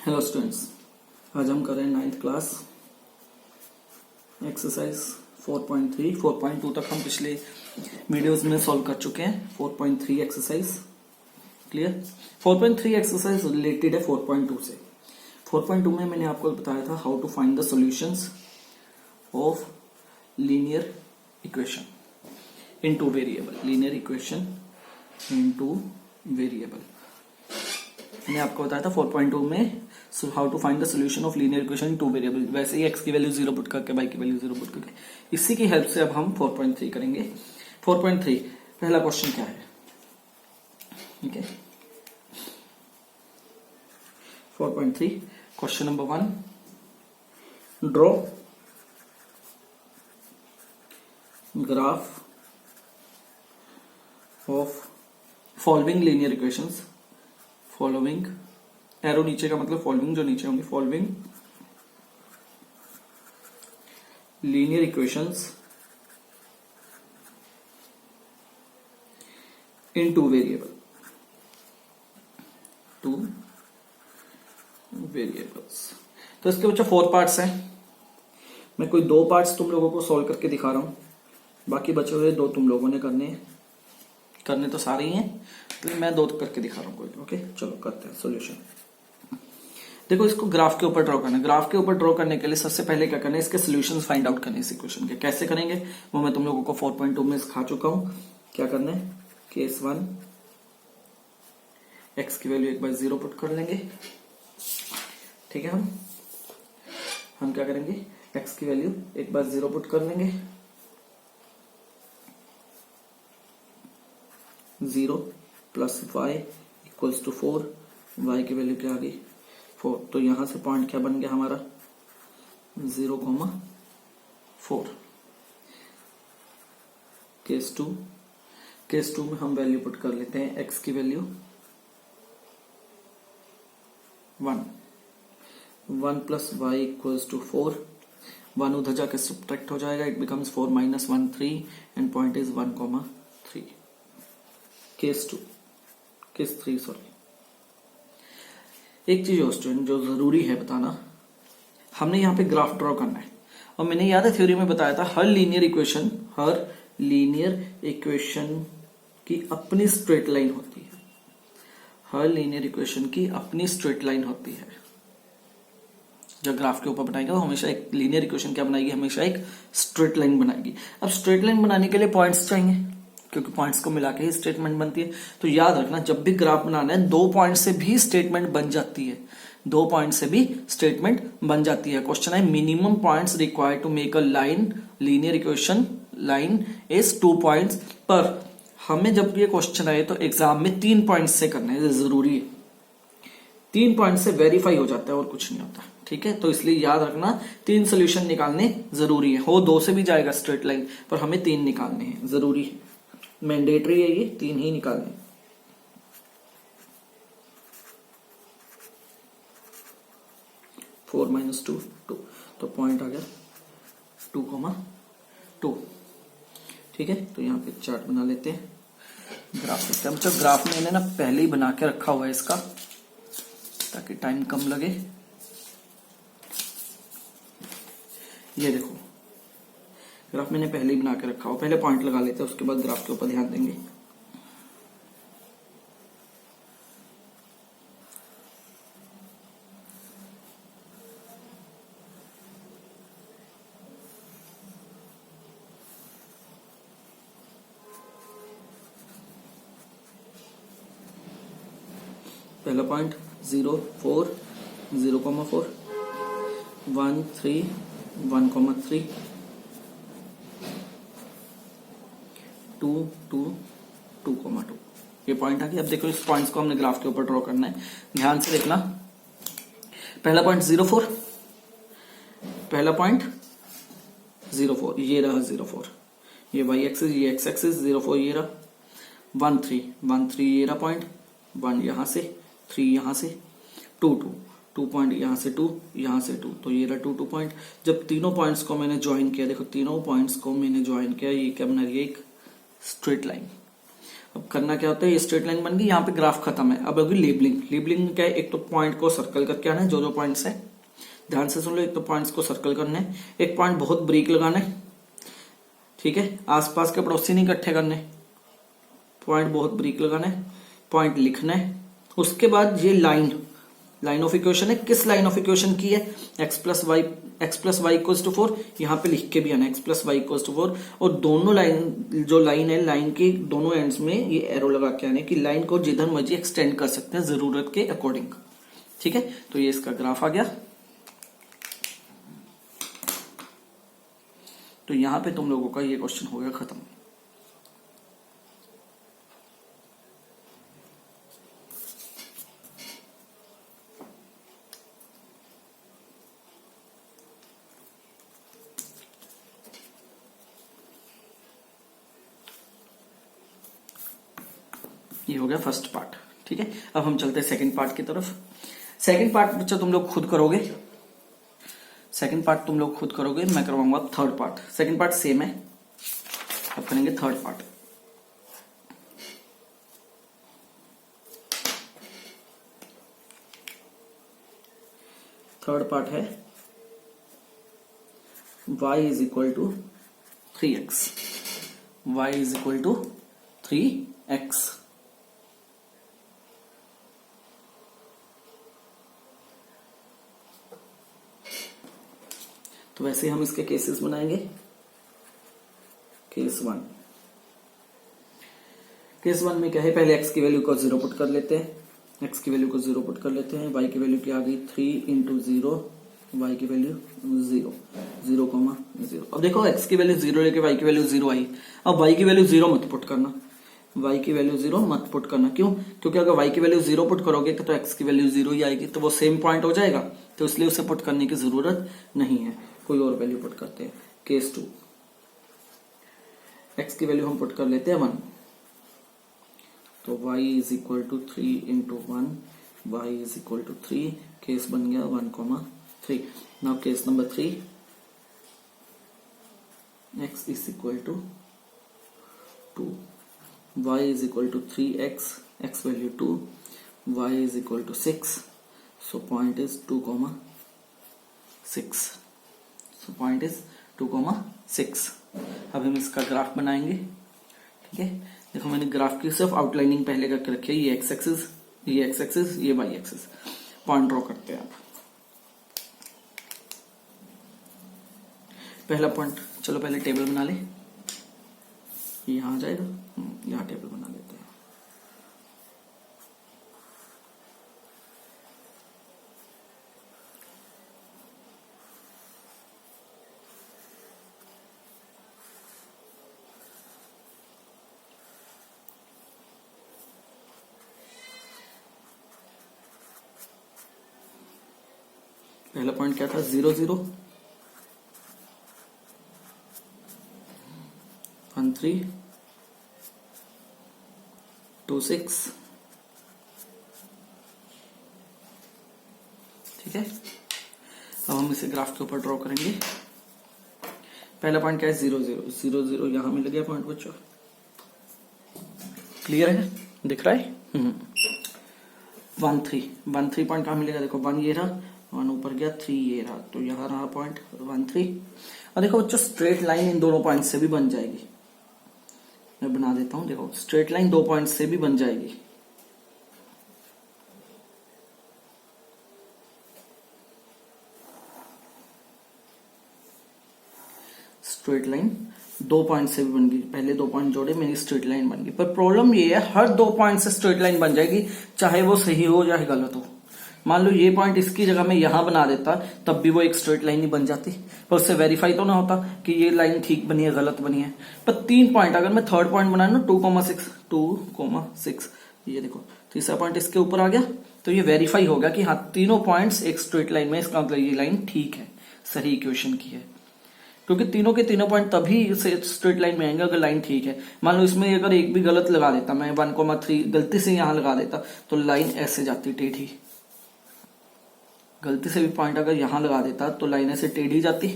Hello students, आज हम कर रहे हैं 9th क्लास एक्सरसाइज 4.3। 4.2 तक हम पिछले वीडियोस में सॉल्व कर चुके हैं। 4.3 एक्सरसाइज क्लियर। 4.3 एक्सरसाइज रिलेटेड है 4.2 से। 4.2 में मैंने आपको बताया था how to find the solutions of linear equation in two variable. Linear equation in two variable मैंने आपको बताया था 4.2 में how to find the solution of linear equation in two variable. वैसे ही x की वैल्यू 0 पुट करके y की वैल्यू 0 पुट करके इसी की हेल्प से अब हम 4.3 करेंगे। 4.3 पहला क्वेश्चन क्या है? ठीक है, 4.3 question number 1, draw graph of following linear equations. Following arrow नीचे का मतलब फॉलोइंग जो नीचे होंगे, फॉलोइंग लीनियर इक्वेशंस इन टू वेरिएबल। Two variables. तो इसके बच्चा 4 पार्ट्स हैं। मैं कोई 2 पार्ट्स तुम लोगों को सॉल्व करके दिखा रहा हूं, बाकी बचे हुए 2 तुम लोगों ने करने तो सारे ही हैं, तो मैं 2 करके दिखा रहा हूं कोई। ओके, चलो करते हैं सॉल्यूशन। देखो, इसको ग्राफ के ऊपर ड्रॉ करना है। ग्राफ के ऊपर ड्रॉ करने के लिए सबसे पहले क्या करना है, इसके सॉल्यूशंस फाइंड आउट करने। इस इक्वेशन के कैसे करेंगे वो मैं तुम लोगों को 4.2 में सिखा चुका हूं। क्या करना है, केस 1 x की वैल्यू एक बार 0 पुट कर लेंगे। ठीक है, हम क्या करेंगे, x की वैल्यू एक बार 0 पुट कर लेंगे। 0 plus y equals to 4। y की वैल्यू क्या आ गई, 4। तो यहां से पॉइंट क्या बन गया हमारा, 0,4। केस 2 में हम वैल्यू पुट कर लेते हैं, x की value 1 plus y equals to 4। 1 उधर जाके सब्ट्रैक्ट हो जाएगा, it becomes 4 minus 1 3 and point is 1,3। Case 3 sorry. एक चीज और स्टूडेंट जो जरूरी है बताना, हमने यहाँ पे ग्राफ ड्रॉ करना है। और मैंने याद है थ्योरी में बताया था हर लीनियर इक्वेशन की अपनी स्ट्रेट लाइन होती है। हर लीनियर इक्वेशन की अपनी स्ट्रेट लाइन होती है। जब ग्राफ के ऊपर बनाएगा तो हमेशा एक लीनियर इक्वेशन क्या बनाएगी, हमेशा एक स्ट्रेट लाइन बनाएगी। अब स्ट्रेट लाइन बनाने के लिए पॉइंट्स चाहिए, क्योंकि पॉइंट्स को मिला के ही स्टेटमेंट बनती है। तो याद रखना, जब भी ग्राफ बनाना है 2 पॉइंट से भी स्टेटमेंट बन जाती है। 2 पॉइंट से भी स्टेटमेंट बन जाती है। क्वेश्चन है minimum points required to make a linear equation line is 2 points. पर हमें जब ये क्वेश्चन आए तो एग्जाम में 3 पॉइंट्स से करना है, जरूरी है। 3 पॉइंट से वेरीफाई हो जाता है और कुछ नहीं होता। ठीक है, तो इसलिए याद रखना 3 सोल्यूशन निकालने जरूरी है। हो 2 से भी जाएगा स्ट्रेट लाइन, पर हमें 3 निकालने हैं, जरूरी है, मैंडेटरी है, ये 3 ही निकालने। फोर माइनस 2 2, तो पॉइंट आ गया 2,2। ठीक है, तो यहाँ पे चार्ट बना लेते हैं, ग्राफ लिखते हैं। जब ग्राफ मैंने ना पहले ही बना के रखा हुआ है इसका, ताकि टाइम कम लगे। ये देखो, ग्राफ मैंने पहले ही बना के रखा हो। पहले पॉइंट लगा लेते हैं, उसके बाद ग्राफ के ऊपर ध्यान देंगे। पहला पॉइंट 0 4 0,4 1 3 1,3 2 2 2,2। ये पॉइंट आ गया। अब देखो, इस पॉइंट्स को हमने ग्राफ के ऊपर ड्रॉ करना है। ध्यान से देखना, पहला पॉइंट 0,4, पहला पॉइंट 0,4, ये रहा 0,4, ये y एक्सिस, ये x एक्सिस, 0,4 ये रहा। 1 3 1 3 ये रहा पॉइंट, 1 यहां से, 3 यहां से, 2 2 2 पॉइंट यहां से, 2 यहां से, 2, तो ये रहा 2 2 पॉइंट। जब तीनों पॉइंट्स को मैंने ज्वाइन किया, देखो तीनों पॉइंट्स को मैंने ज्वाइन किया, ये क्या बना रही है, एक स्ट्रेट लाइन। अब करना क्या होता है, ये स्ट्रेट लाइन बन गई, यहाँ पे ग्राफ खत्म है। अब होगी लेबलिंग। लेबलिंग क्या है, एक तो पॉइंट को सर्कल करके आना है, जो पॉइंट्स है ध्यान से सुन लो। एक तो पॉइंट्स को सर्कल करना है, एक पॉइंट बहुत ब्रीक लगाना है, ठीक है। आसपास के पड़ोसी नहीं इकट्ठे करने, पॉइंट बहुत ब्रीक लगाना है, पॉइंट लिखना है। उसके बाद ये लाइन ऑफ इक्वेशन है, किस लाइन ऑफ इक्वेशन की है, x plus y equals to 4, यहाँ पे लिख के भी आना x plus y equals to 4। और दोनों लाइन है, लाइन के दोनों एंड्स में ये एरो लगा के आने की, लाइन को जिधर मर्जी एक्सटेंड कर सकते हैं जरूरत के अकॉर्डिंग, ठीक है। तो ये इसका ग्राफ आ गया। तो यहां पे तुम लोगों का ये क्वेश्चन हो गया खत्म। ये हो गया फर्स्ट पार्ट, ठीक है। अब हम चलते हैं सेकंड पार्ट की तरफ। सेकंड पार्ट बच्चा तुम लोग खुद करोगे, सेकंड पार्ट तुम लोग खुद करोगे, मैं करवाऊंगा third part. Second part same है, अब करेंगे थर्ड पार्ट। थर्ड पार्ट है y is equal to 3x, y is equal to 3x। तो वैसे हम इसके केसेस बनाएंगे। केस वन में क्या है, पहले x की वैल्यू को 0 पुट कर लेते हैं, x की वैल्यू को 0 पुट कर लेते हैं। y की वैल्यू क्या आ गई 3 इंटू 0, y की वैल्यू 0, 0,0। अब देखो x की वैल्यू 0 लेके y की वैल्यू 0 आई। अब y की वैल्यू 0 मत पुट करना, y की वैल्यू 0 मत पुट करना। क्यों? क्योंकि अगर y की वैल्यू 0 पुट करोगे तो x की वैल्यू 0 ही आएगी, तो वो सेम पॉइंट हो जाएगा, तो इसलिए उसे पुट करने की जरूरत नहीं है। कोई और वैल्यू पुट करते हैं। केस 2, x की वैल्यू हम पुट कर लेते हैं 1, तो y is equal to 3 into 1, y is equal to 3। Case बन गया 1,3। Now case number 3, x is equal to 2, y is equal to 3x, x value 2, y is equal to 6, so point is 2,6। So point is 2,6। अब हम इसका graph बनाएंगे, ठीक है। देखो मैंने ग्राफ की सिर्फ आउटलाइनिंग पहले करके रखी है, ये x एक्सिस, ये x एक्सिस, ये y एक्सिस। पॉइंट ड्रॉ करते हैं आप। पहला पॉइंट, चलो पहले टेबल बना ले, ये यहां आ जाएगा, यहां टेबल बना लेते हैं। पहला पॉइंट क्या था, 0 0 1 3 2 6, ठीक है। अब हम इसे ग्राफ के ऊपर ड्रॉ करेंगे। पहला पॉइंट क्या है, 0 0 0 0, यहां मिल गया पॉइंट बच्चों, क्लियर है, दिख रहा है। 1 3 पॉइंट कहां मिलेगा, देखो 1 ये रहा, 1 ऊपर गया, 3 ये रहा, तो यहां रहा पॉइंट 1 3। और देखो बच्चों स्ट्रेट लाइन इन दोनों पॉइंट से भी बन जाएगी, मैं बना देता हूं। देखो स्ट्रेट लाइन 2 पॉइंट से भी बन जाएगी, स्ट्रेट लाइन 2 पॉइंट से भी बन गई। पहले 2 पॉइंट जोड़े, मेरी स्ट्रेट लाइन बन गई। पर प्रॉब्लम ये है, हर 2 पॉइंट से स्ट्रेट लाइन बन जाएगी, चाहे वो सही हो चाहे गलत हो। मान लो ये पॉइंट इसकी जगह में यहां बना देता, तब भी वो एक स्ट्रेट लाइन ही बन जाती, पर उससे वेरीफाई तो ना होता कि ये लाइन ठीक बनी है गलत बनी है। पर 3 पॉइंट, अगर मैं थर्ड पॉइंट बनाया ना 2,6, ये देखो तीसरा पॉइंट इसके ऊपर आ गया, तो ये वेरीफाई हो गया कि हाँ तीनों पॉइंट्स एक स्ट्रेट लाइन में, इसका मतलब ये लाइन ठीक है, सही इक्वेशन की है। क्योंकि तीनों के तीनों पॉइंट तभी स्ट्रेट लाइन में आएंगे अगर लाइन ठीक है। मान लो इसमें अगर एक भी गलत लगा देता, मैं 1,3 गलती से यहां लगा देता, तो लाइन ऐसे जाती टेढ़ी। गलती से भी पॉइंट अगर यहां लगा देता तो लाइन ऐसे टेढ़ी जाती,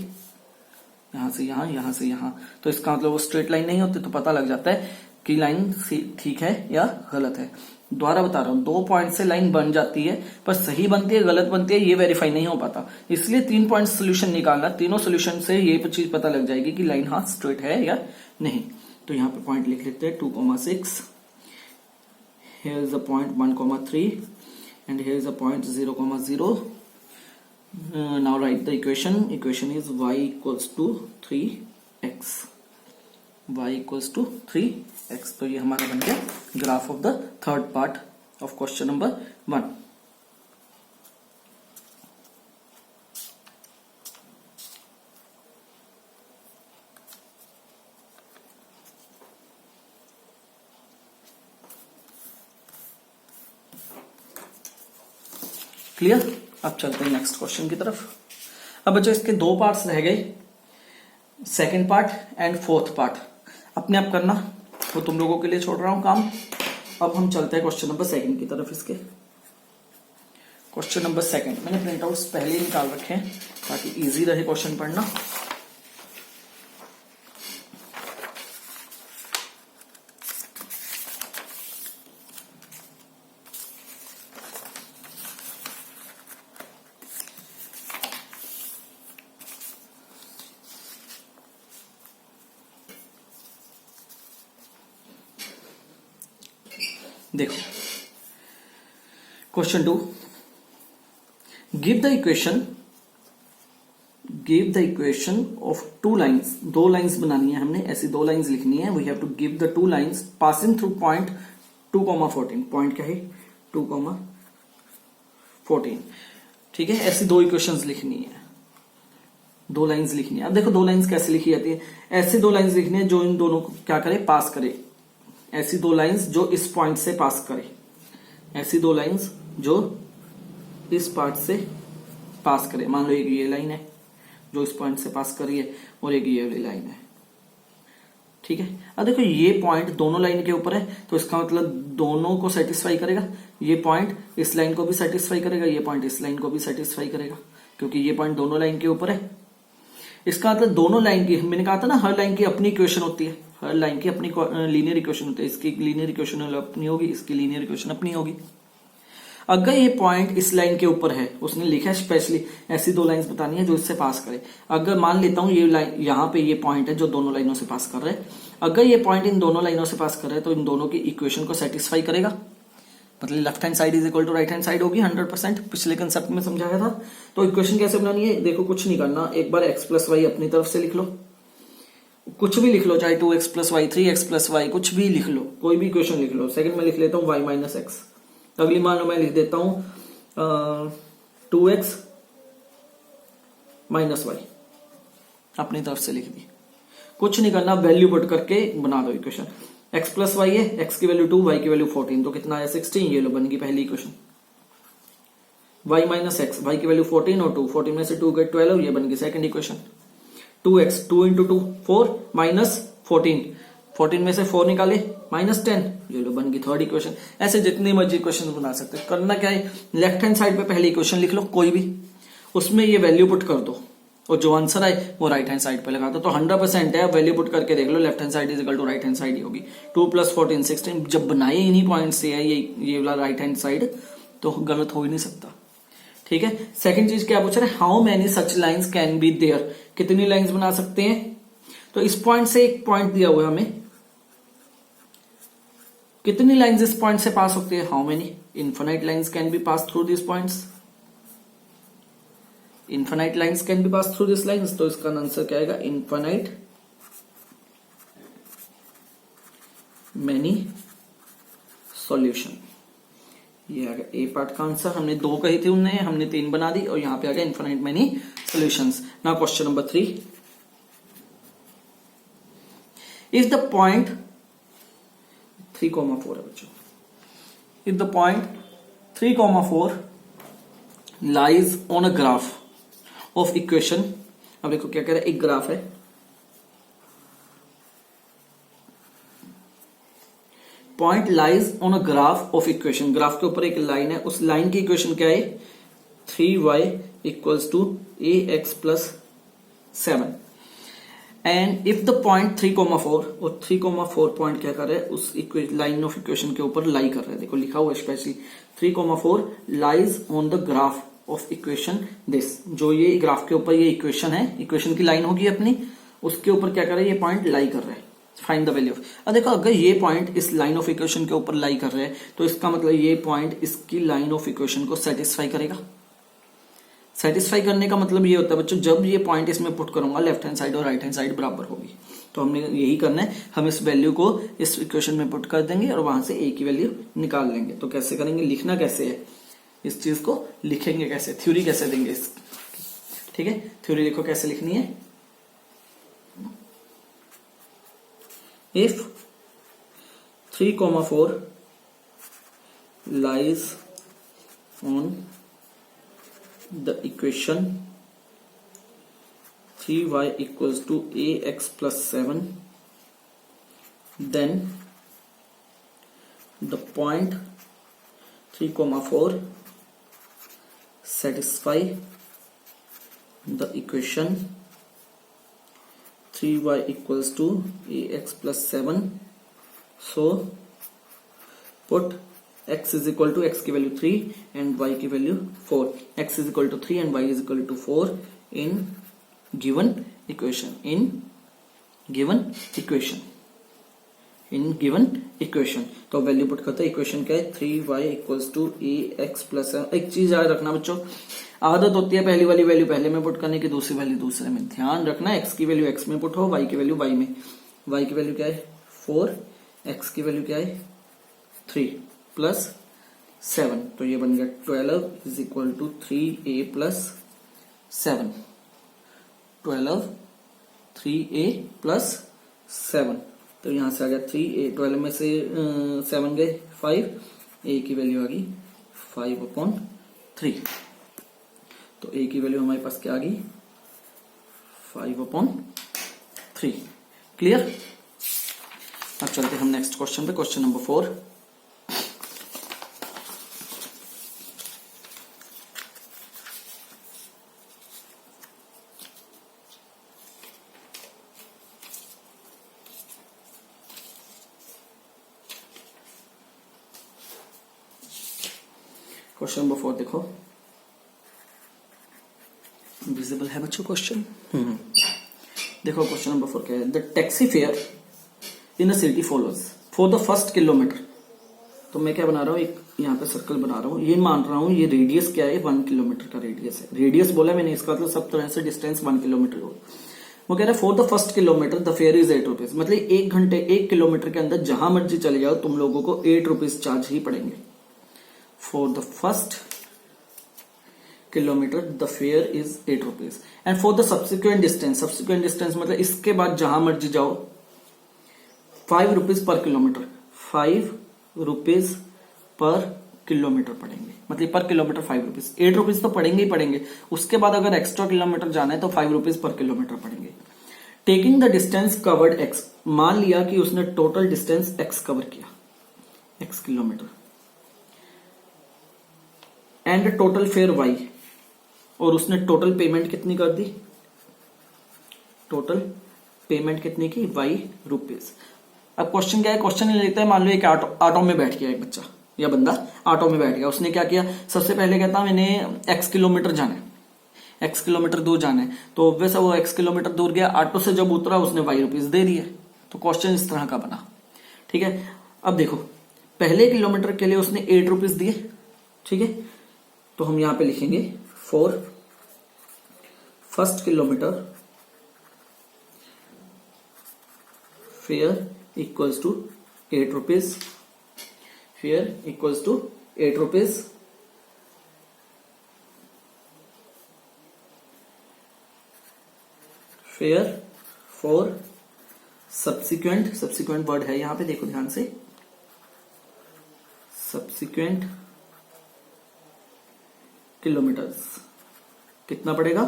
यहां से यहां, यहां से यहां, तो इसका मतलब वो स्ट्रेट लाइन नहीं होती। तो पता लग जाता है कि लाइन ठीक है या गलत है। दोबारा बता रहा हूं, 2 पॉइंट से लाइन बन जाती है, पर सही बनती है गलत बनती है ये वेरीफाई नहीं हो पाता, इसलिए 3 पॉइंट सोल्यूशन निकालना, तीनों सोल्यूशन से ये चीज पता लग जाएगी कि लाइन हाँ स्ट्रेट है या नहीं। तो यहाँ पे पॉइंट लिख लेते हैं 2,6, here is the point 1,3 and here is the point 0,0. Now write the equation is y equals to 3x, y equals to 3x। तो ये हमारा बन गया graph of the third part of question number 1। Clear. अब चलते हैं next question की तरफ। अब बच्चों इसके 2 पार्ट्स रह गए, second part and fourth part अपने आप करना, तो तुम लोगों के लिए छोड़ रहा हूं काम। अब हम चलते हैं क्वेश्चन नंबर 2 की तरफ। इसके क्वेश्चन नंबर 2 मैंने प्रिंट आउट्स पहले ही निकाल रखे हैं ताकि इजी रहे क्वेश्चन पढ़ना। देखो question 2, give the equation of 2 lines. 2 lines बनानी है हमने, ऐसी 2 लाइन्स लिखनी है। We have to give the 2 lines passing through point 2,14। Point क्या है 2,14, ठीक है। ऐसी 2 इक्वेशंस लिखनी है, 2 लाइन्स लिखनी है। अब देखो 2 लाइन्स कैसे लिखी जाती है, ऐसी 2 लाइन्स लिखनी है जो इन दोनों को क्या करे, पास करे। ऐसी 2 लाइंस जो इस पॉइंट से पास करे, ऐसी 2 लाइंस जो इस पार्ट से पास करे। मान लो एक ये लाइन है जो इस पॉइंट से पास कर रही है और एक ये वाली लाइन है, ठीक है। अब देखो ये पॉइंट दोनों लाइन के ऊपर है, तो इसका मतलब दोनों को सेटिस्फाई करेगा। ये पॉइंट इस लाइन को भी सेटिस्फाई करेगा, ये पॉइंट इस लाइन को भी सेटिस्फाई करेगा, क्योंकि ये पॉइंट दोनों लाइन के ऊपर है। इसका मतलब दोनों लाइन की, मैंने कहा था ना हर लाइन की अपनी इक्वेशन होती है, हर लाइन की अपनी लीनियर इक्वेशन होती है। इसकी लीनियर इक्वेशन अपनी होगी, इसकी लीनियर इक्वेशन अपनी होगी। अगर ये पॉइंट इस लाइन के ऊपर है, उसने लिखा है स्पेशली ऐसी 2 लाइंस बतानी है जो इससे पास करे। अगर मान लेता हूं ये लाइन, यहाँ पे ये पॉइंट है जो दोनों लाइनों से पास कर रहे हैं, अगर ये पॉइंट इन दोनों लाइनों से पास कर रहे हैं तो इन दोनों की इक्वेशन को सेटिस्फाई करेगा, मतलब left hand side is equal to right hand side होगी 100%। पिछले कंसेप्ट में समझाया था। तो इक्वेशन कैसे बनानी है, देखो कुछ नहीं करना, एक बार x प्लस वाई अपनी तरफ से लिख लो, कुछ भी लिख लो, चाहे 2x plus Y, 3x plus Y, कुछ भी लिख लो, कोई भी इक्वेशन लिख लो। सेकंड में लिख लेता हूं y माइनस एक्स। अगली मान लो मैं लिख देता हूं 2x माइनस वाई, अपनी तरफ से लिख दी। कुछ नहीं करना, वैल्यू पुट करके बना दो इक्वेशन। x प्लस वाई है, x की वैल्यू 2, y की वैल्यू 14, तो कितना है 16। ये लो बन गई पहली equation. y minus x, y की वैल्यू 14 और 2, 14 में से 2 गए 12, ये बन गई second equation. 2x, 2 into 2 4 minus 14, 14 में से 4 निकाले माइनस 10, ये लो बन गई थर्ड इक्वेशन। ऐसे जितनी मर्जी इक्वेशन बना सकते। करना क्या है, लेफ्ट हैंड साइड पे पहली इक्वेशन लिख लो कोई भी, उसमें ये वैल्यू पुट कर दो और जो आंसर आए वो राइट हैंड साइड पे लगा दो। तो 100% है, वैल्यू पुट करके देख लो, left hand side is equal to right hand side ही होगी। 2 प्लस 14 16, जब बनाए इन्हीं पॉइंट से है ये वाला राइट हैंड साइड, तो गलत हो ही नहीं सकता, ठीक है। सेकंड चीज क्या पूछ रहे हैं, how many such lines can be there, कितनी लाइंस बना सकते हैं। तो इस पॉइंट से एक पॉइंट दिया हुआ है हमें, कितनी लाइंस इस पॉइंट से पास होती है, how many infinite lines can B pass through this points, infinite lines can B pass through this lines. तो इसका आंसर क्या आएगा, इनफाइनाइट मेनी सॉल्यूशन। ये आ गया ए पार्ट का आंसर। हमने 2 कही थी उनने, हमने 3 बना दी और यहां पे आ गया infinite many solutions. Now question number 3, if the point 3,4 है बच्चों, if the point 3,4 lies on a graph of equation. अब देखो क्या कह रहा है, एक ग्राफ है, point lies on a graph of equation, graph के ऊपर एक लाइन है, उस लाइन की इक्वेशन क्या है 3y equals to ax plus 7 and if the point 3,4 और 3,4 पॉइंट क्या कर रहा है, उस लाइन ऑफ इक्वेशन के ऊपर लाई कर रहा है। देखो लिखा हुआ है specially 3,4 lies on the graph of equation this. जो ये ग्राफ के ऊपर ये इक्वेशन है, इक्वेशन की लाइन होगी अपनी, उसके ऊपर क्या कर रहा है, ये पॉइंट लाई कर रहा है। Find the value of. अब देखो अगर ये पॉइंट इस लाइन ऑफ इक्वेशन के ऊपर लाई कर रहे हैं तो इसका मतलब ये पॉइंट इसकी लाइन ऑफ इक्वेशन को सेटिस्फाई करेगा। सेटिस्फाई करने का मतलब ये होता है बच्चों, जब ये पॉइंट इसमें पुट करूंगा लेफ्ट हैंड साइड और राइट हैंड साइड बराबर होगी। तो हमने यही करना है, हम इस वैल्यू को इस इक्वेशन में पुट कर देंगे और वहां से ए की वैल्यू निकाल लेंगे। तो कैसे करेंगे, लिखना कैसे है, इस चीज को लिखेंगे कैसे, थ्योरी कैसे देंगे इस, ठीक है। थ्योरी देखो कैसे लिखनी है। If 3,4 lies on the equation 3y equals to ax plus 7, then the point 3,4 satisfy the equation 3y equals to ax plus 7. So put x is equal to, x की वैल्यू 3 and y की value 4, x is equal to 3 and y is equal to 4 in given equation, in given equation। तो value put करते हैं, equation क्या है 3y equals to ax plus. एक चीज याद रखना बच्चों, आदत होती है पहली वाली वैल्यू पहले में पुट करने की, दूसरी वैल्यू दूसरे में। ध्यान रखना x की वैल्यू x में पुट हो, y की वैल्यू y में। y की वैल्यू क्या है 4, x की वैल्यू क्या है 3 प्लस 7, तो ये बन गया 12 is equal to 3a plus 7। 3a plus 7, तो यहां से आ गया 3a, 12 में से 7 गए 5, a की वैल्यू आ गई 5/3। तो a की वैल्यू हमारे पास क्या आ गई 5/3। क्लियर। अब चलते हम नेक्स्ट क्वेश्चन पे, क्वेश्चन नंबर 4। क्वेश्चन नंबर 4 देखो, विजिबल है बच्चों क्वेश्चन। देखो क्वेश्चन नंबर 4 क्या है, the taxi fair in a city follows for the first kilometre. तो मैं क्या बना रहा हूँ, एक यहाँ पे सर्कल बना रहा हूँ, ये मान रहा हूँ ये रेडियस क्या है 1 किलोमीटर का रेडियस है। रेडियस बोला मैंने, इसका मतलब सब तरह से डिस्टेंस 1 किलोमीटर हो। वो कह रहा है for the first kilometre the fair is 8 rupees, मतलब 1 घंटे 1 किलोमीटर के अंदर जहां मर्जी चले जाओ तुम लोगों को 8 रुपीज चार्ज ही पड़ेंगे। For the first kilometre the fair is 8 rupees and for the subsequent distance, subsequent distance मतलब इसके बाद जहां मर्जी जाओ 5 रुपीज पर किलोमीटर, 5 रुपीज पर किलोमीटर पड़ेंगे, मतलब पर किलोमीटर 5 रुपीज। 8 रुपीज तो पड़ेंगे ही पड़ेंगे, उसके बाद अगर एक्स्ट्रा किलोमीटर जाना है तो 5 रुपीज पर किलोमीटर पड़ेंगे। Taking the distance covered x, मान लिया कि उसने टोटल डिस्टेंस एक्स कवर किया, x kilometre, and total fare y, और उसने टोटल पेमेंट कितनी कर दी, टोटल पेमेंट कितनी की वाई रुपीज। अब क्वेश्चन क्या है, क्वेश्चन लिखते हैं, मान लो एक ऑटो में बैठ गया एक बच्चा या बंदा ऑटो में बैठ गया, उसने क्या किया, सबसे पहले कहता मैंने x किलोमीटर जाना है, x किलोमीटर दूर जाना है, तो ऑब्वियस है वो x किलोमीटर दूर गया, ऑटो से जब उतरा उसने y रुपीज दे दिए। तो क्वेश्चन इस तरह का बना, ठीक है। अब देखो पहले किलोमीटर के लिए उसने 8 रुपीज दिए, ठीक है, तो हम यहां पे लिखेंगे for first kilometre fare equals to 8 rupees, fare equals to 8 rupees, fare for subsequent, subsequent word है यहां पे देखो ध्यान से, सब्सिक्वेंट किलोमीटर्स कितना पड़ेगा,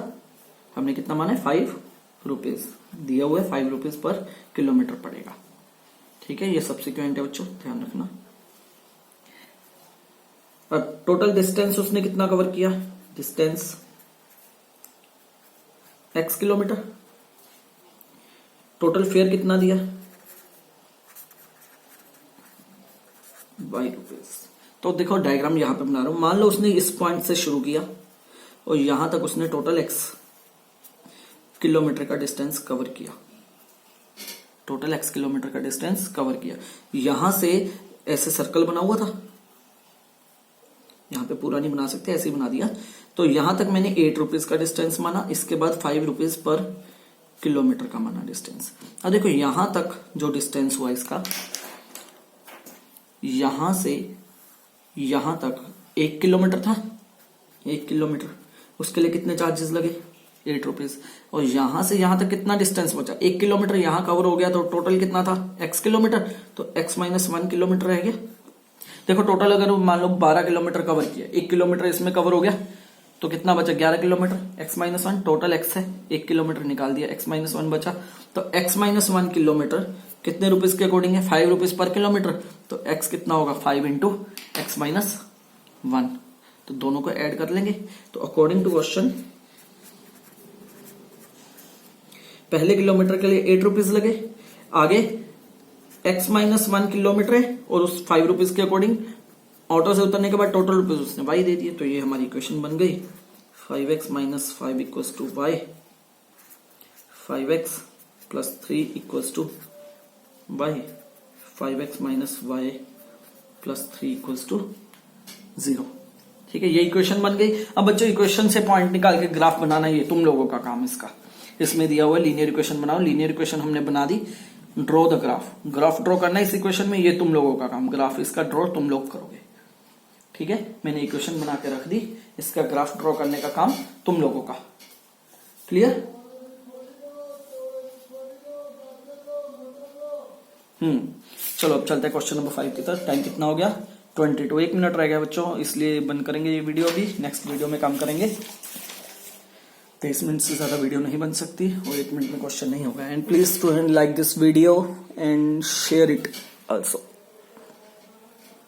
हमने कितना माना है 5 रुपीज दिया हुआ है, 5 रुपीज पर किलोमीटर पड़ेगा, ठीक है। ये सब्सिक्वेंट है बच्चों, ध्यान रखना। अब टोटल डिस्टेंस उसने कितना कवर किया, distance x kilometre, total fair कितना दिया? ₹22। तो देखो डायग्राम यहां पे बना रहा हूं। मान लो उसने इस पॉइंट से शुरू किया और यहां तक उसने टोटल x किलोमीटर का डिस्टेंस कवर किया, टोटल x किलोमीटर का डिस्टेंस कवर किया। यहां से ऐसे सर्कल बना हुआ था, यहां पे पूरा नहीं बना सकते, ऐसे ही बना दिया। तो यहां तक मैंने ₹8 का डिस्टेंस माना, इसके बाद ₹5 पर किलोमीटर का माना डिस्टेंस। अब देखो यहां तक जो डिस्टेंस हुआ इसका, यहां से यहां तक 1 किलोमीटर था, 1 किलोमीटर, उसके लिए कितने चार्जेस लगे? ₹8। और यहां से यहां तक कितना डिस्टेंस बचा? 1 किलोमीटर यहां कवर हो गया, तो टोटल कितना था? x किलोमीटर, तो x - 1 किलोमीटर रह गया। देखो टोटल अगर मान लो 12 किलोमीटर कवर किया, 1 किलोमीटर इसमें कवर हो गया, तो कितना बचा? 11 किलोमीटर, x - 1, टोटल x है, 1 किलोमीटर निकाल दिया, x - 1 बचा। तो x - 1 किलोमीटर कितने रुपीस के अकॉर्डिंग है? ₹5 पर किलोमीटर। तो x कितना होगा? 5 इंटू x - 1। तो दोनों को ऐड कर लेंगे। तो अकॉर्डिंग टू क्वेश्चन पहले किलोमीटर के लिए ₹8 लगे, आगे x - 1 किलोमीटर है और उस ₹5 के अकॉर्डिंग ऑटो से उतरने के बाद टोटल रुपीज उसने y दे दिए। तो ये हमारी इक्वेशन बन गई, 5x - 5 = y, 5x + 3 = y, 5x - y + 3 = 0। ठीक है, ये इक्वेशन बन गई। अब बच्चों इक्वेशन से पॉइंट निकाल के ग्राफ बनाना ये तुम लोगों का काम इसका। इसमें दिया हुआ लीनियर इक्वेशन बनाओ, लीनियर इक्वेशन हमने बना दी। Draw the graph, graph draw करना है इस इक्वेशन में, ये तुम लोगों का काम, ग्राफ इसका ड्रॉ तुम लोग करोगे। ठीक है, मैंने इक्वेशन बना के रख दी, इसका ग्राफ ड्रॉ करने का काम तुम लोगों का। क्लियर? चलो अब चलते हैं क्वेश्चन नंबर 5 की तरफ। टाइम कितना हो गया? 22, 1 मिनट रह गया बच्चों, इसलिए बंद करेंगे ये वीडियो। अभी नेक्स्ट वीडियो में काम करेंगे। 23 मिनट से ज्यादा वीडियो नहीं बन सकती और 1 मिनट में क्वेश्चन नहीं होगा। And please student like this video and share it also.